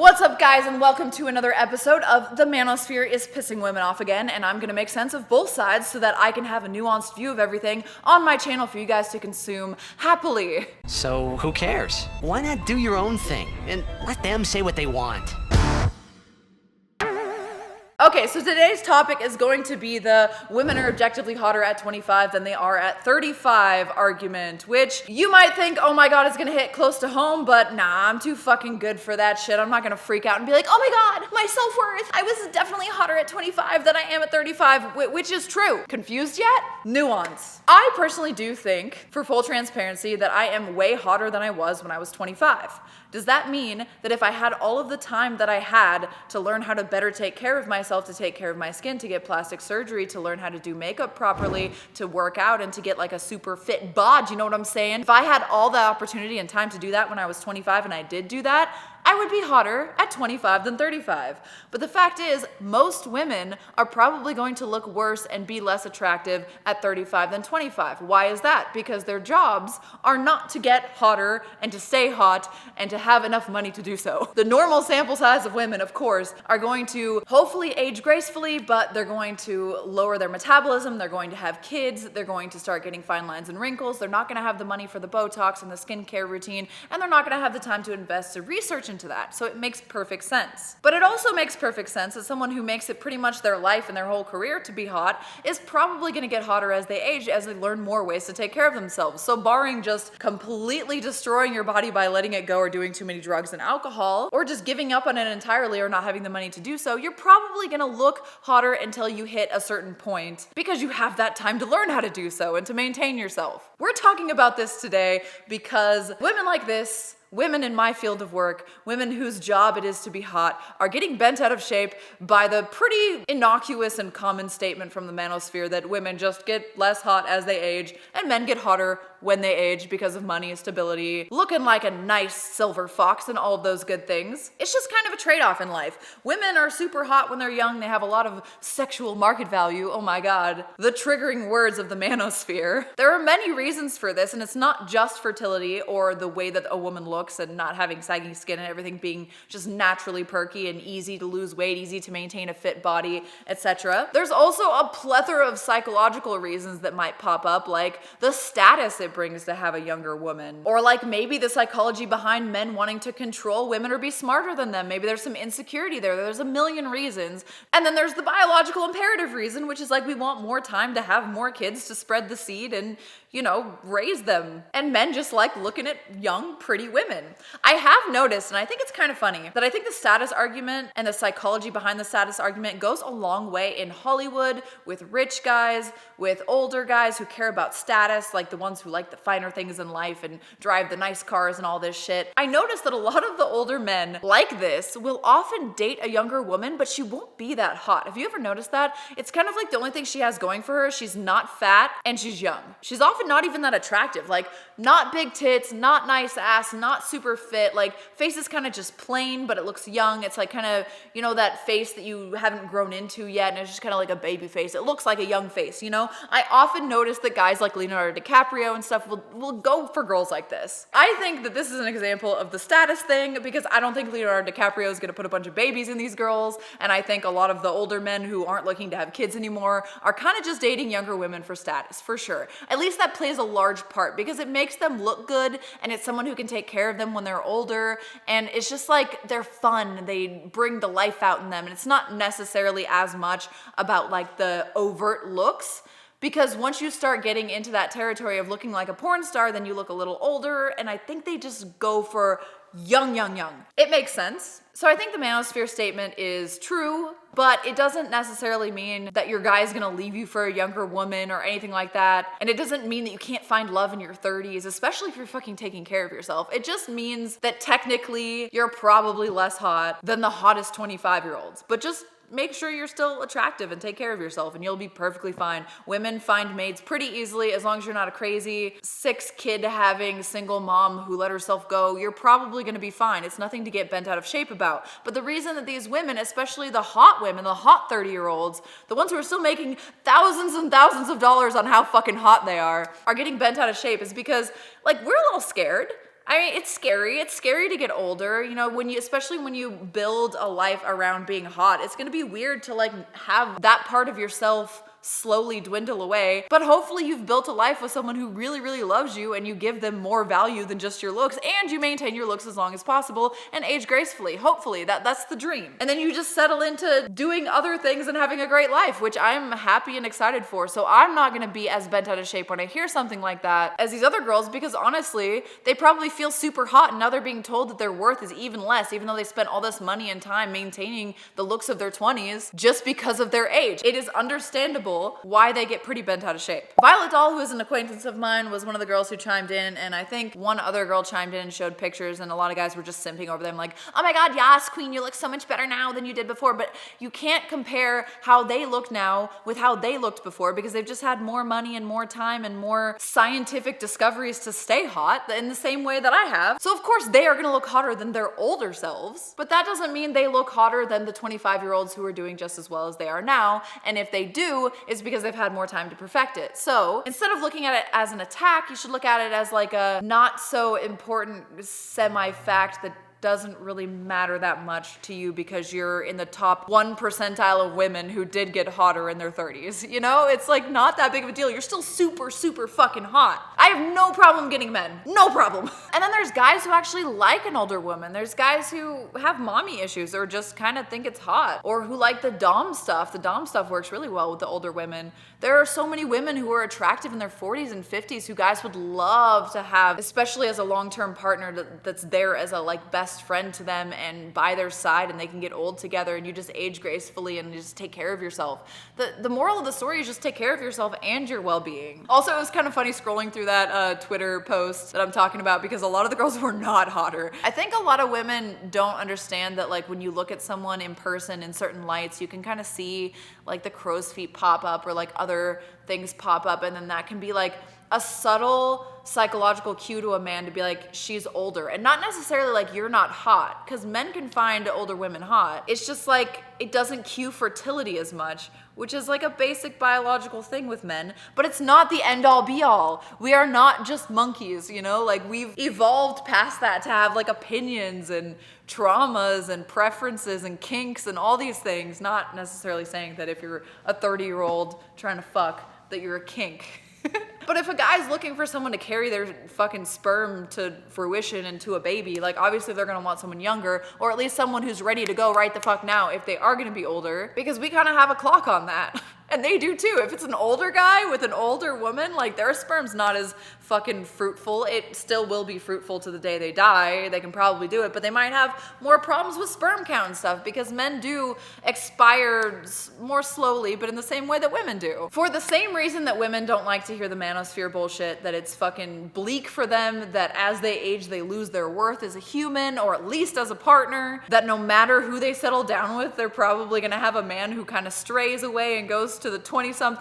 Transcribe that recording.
What's up, guys, and welcome to another episode of The Manosphere is Pissing Women Off Again, and I'm gonna make sense of both sides so that I can have a nuanced view of everything on my channel for you guys to consume happily. So who cares? Why not do your own thing and let them say what they want? Okay, so today's topic is going to be the women are objectively hotter at 25 than they are at 35 argument, which you might think, oh my god, it's gonna hit close to home, but nah, I'm too fucking good for that shit. I'm not gonna freak out and be like, oh my god, my self-worth. I was definitely hotter at 25 than I am at 35, which is true. Confused yet? Nuance. I personally do think, for full transparency, that I am way hotter than I was when I was 25. Does that mean that if I had all of the time that I had to learn how to better take care of myself, to take care of my skin, to get plastic surgery, to learn how to do makeup properly, to work out, and to get like a super fit bod, you know what I'm saying? If I had all the opportunity and time to do that when I was 25 and I did do that, I would be hotter at 25 than 35. But the fact is, most women are probably going to look worse and be less attractive at 35 than 25. Why is that? Because their jobs are not to get hotter and to stay hot and to have enough money to do so. The normal sample size of women, of course, are going to hopefully age gracefully, but they're going to lower their metabolism, they're going to have kids, they're going to start getting fine lines and wrinkles, they're not gonna have the money for the Botox and the skincare routine, and they're not gonna have the time to invest to research into that. So it makes perfect sense. But it also makes perfect sense that someone who makes it pretty much their life and their whole career to be hot is probably gonna get hotter as they age, as they learn more ways to take care of themselves. So barring just completely destroying your body by letting it go or doing too many drugs and alcohol, or just giving up on it entirely or not having the money to do so, you're probably gonna look hotter until you hit a certain point because you have that time to learn how to do so and to maintain yourself. We're talking about this today because women like this, women in my field of work, women whose job it is to be hot, are getting bent out of shape by the pretty innocuous and common statement from the manosphere that women just get less hot as they age and men get hotter when they age because of money, stability, looking like a nice silver fox and all of those good things. It's just kind of a trade-off in life. Women are super hot when they're young, they have a lot of sexual market value, oh my god. The triggering words of the manosphere. There are many reasons for this, and it's not just fertility or the way that a woman looks and not having saggy skin and everything being just naturally perky and easy to lose weight, easy to maintain a fit body, etc. There's also a plethora of psychological reasons that might pop up, like the status it brings to have a younger woman, or like maybe the psychology behind men wanting to control women or be smarter than them. Maybe there's some insecurity there. There's a million reasons. And then there's the biological imperative reason, which is like we want more time to have more kids to spread the seed and, you know, raise them. And men just like looking at young, pretty women. I have noticed, and I think it's kind of funny, that I think the status argument and the psychology behind the status argument goes a long way in Hollywood, with rich guys, with older guys who care about status, like the ones who like the finer things in life and drive the nice cars and all this shit. I noticed that a lot of the older men like this will often date a younger woman, but she won't be that hot. Have you ever noticed that? It's kind of like the only thing she has going for her, she's not fat and she's young. She's often not even that attractive, like not big tits, not nice ass, not super fit, like face is kind of just plain, but it looks young. It's like kind of, you know, that face that you haven't grown into yet, and it's just kind of like a baby face. It looks like a young face, you know? I often notice that guys like Leonardo DiCaprio and stuff will go for girls like this. I think that this is an example of the status thing because I don't think Leonardo DiCaprio is gonna put a bunch of babies in these girls, and I think a lot of the older men who aren't looking to have kids anymore are kind of just dating younger women for status, for sure. At least that plays a large part because it makes them look good, and it's someone who can take care of them when they're older, and it's just like they're fun, they bring the life out in them, and it's not necessarily as much about like the overt looks. Because once you start getting into that territory of looking like a porn star, then you look a little older, and I think they just go for young. It makes sense. So I think the manosphere statement is true, but it doesn't necessarily mean that your guy's gonna leave you for a younger woman or anything like that. And it doesn't mean that you can't find love in your 30s, especially if you're fucking taking care of yourself. It just means that technically you're probably less hot than the hottest 25-year-olds. But just make sure you're still attractive and take care of yourself and you'll be perfectly fine. Women find mates pretty easily as long as you're not a crazy 6-kid having single mom who let herself go. You're probably gonna be fine. It's nothing to get bent out of shape about. But the reason that these women, especially the hot women, the hot 30-year-olds, the ones who are still making thousands and thousands of dollars on how fucking hot they are getting bent out of shape is because, like, we're a little scared. I mean, it's scary. It's scary to get older. You know, especially when you build a life around being hot, it's gonna be weird to like have that part of yourself slowly dwindle away. But hopefully you've built a life with someone who really, really loves you and you give them more value than just your looks, and you maintain your looks as long as possible and age gracefully. Hopefully that's the dream. And then you just settle into doing other things and having a great life, which I'm happy and excited for. So I'm not gonna be as bent out of shape when I hear something like that as these other girls, because honestly, they probably feel super hot and now they're being told that their worth is even less, even though they spent all this money and time maintaining the looks of their 20s just because of their age. It is understandable why they get pretty bent out of shape. Violet Doll, who is an acquaintance of mine, was one of the girls who chimed in, and I think one other girl chimed in and showed pictures, and a lot of guys were just simping over them like, oh my god, yes, queen, you look so much better now than you did before. But you can't compare how they look now with how they looked before, because they've just had more money and more time and more scientific discoveries to stay hot in the same way that I have. So of course they are gonna look hotter than their older selves, but that doesn't mean they look hotter than the 25-year-olds who are doing just as well as they are now. And if they do, it's because they've had more time to perfect it. So instead of looking at it as an attack, you should look at it as like a not so important semi-fact that doesn't really matter that much to you because you're in the top 1 percentile of women who did get hotter in their 30s. You know, it's like not that big of a deal. You're still super, super fucking hot. I have no problem getting men. No problem. And then there's guys who actually like an older woman. There's guys who have mommy issues or just kind of think it's hot, or who like the dom stuff. The dom stuff works really well with the older women. There are so many women who are attractive in their 40s and 50s who guys would love to have, especially as a long-term partner that's there as a like best friend to them and by their side, and they can get old together and you just age gracefully and you just take care of yourself. The moral of the story is just take care of yourself and your well-being. Also, it was kind of funny scrolling through that Twitter post that I'm talking about because a lot of the girls were not hotter. I think a lot of women don't understand that like when you look at someone in person in certain lights, you can kind of see like the crow's feet pop up or like other things pop up, and then that can be like a subtle psychological cue to a man to be like, she's older. And not necessarily like you're not hot, because men can find older women hot. It's just like it doesn't cue fertility as much, which is like a basic biological thing with men, but it's not the end all be all. We are not just monkeys, you know, like we've evolved past that to have like opinions and traumas and preferences and kinks and all these things. Not necessarily saying that if you're a 30-year-old trying to fuck that you're a kink. But if a guy's looking for someone to carry their fucking sperm to fruition into a baby, like obviously they're gonna want someone younger, or at least someone who's ready to go right the fuck now if they are gonna be older, because we kind of have a clock on that. And they do too. If it's an older guy with an older woman, like their sperm's not as fucking fruitful. It still will be fruitful to the day they die. They can probably do it, but they might have more problems with sperm count and stuff because men do expire more slowly, but in the same way that women do. For the same reason that women don't like to hear the manosphere bullshit, that it's fucking bleak for them, that as they age, they lose their worth as a human, or at least as a partner, that no matter who they settle down with, they're probably gonna have a man who kind of strays away and goes to the 20-something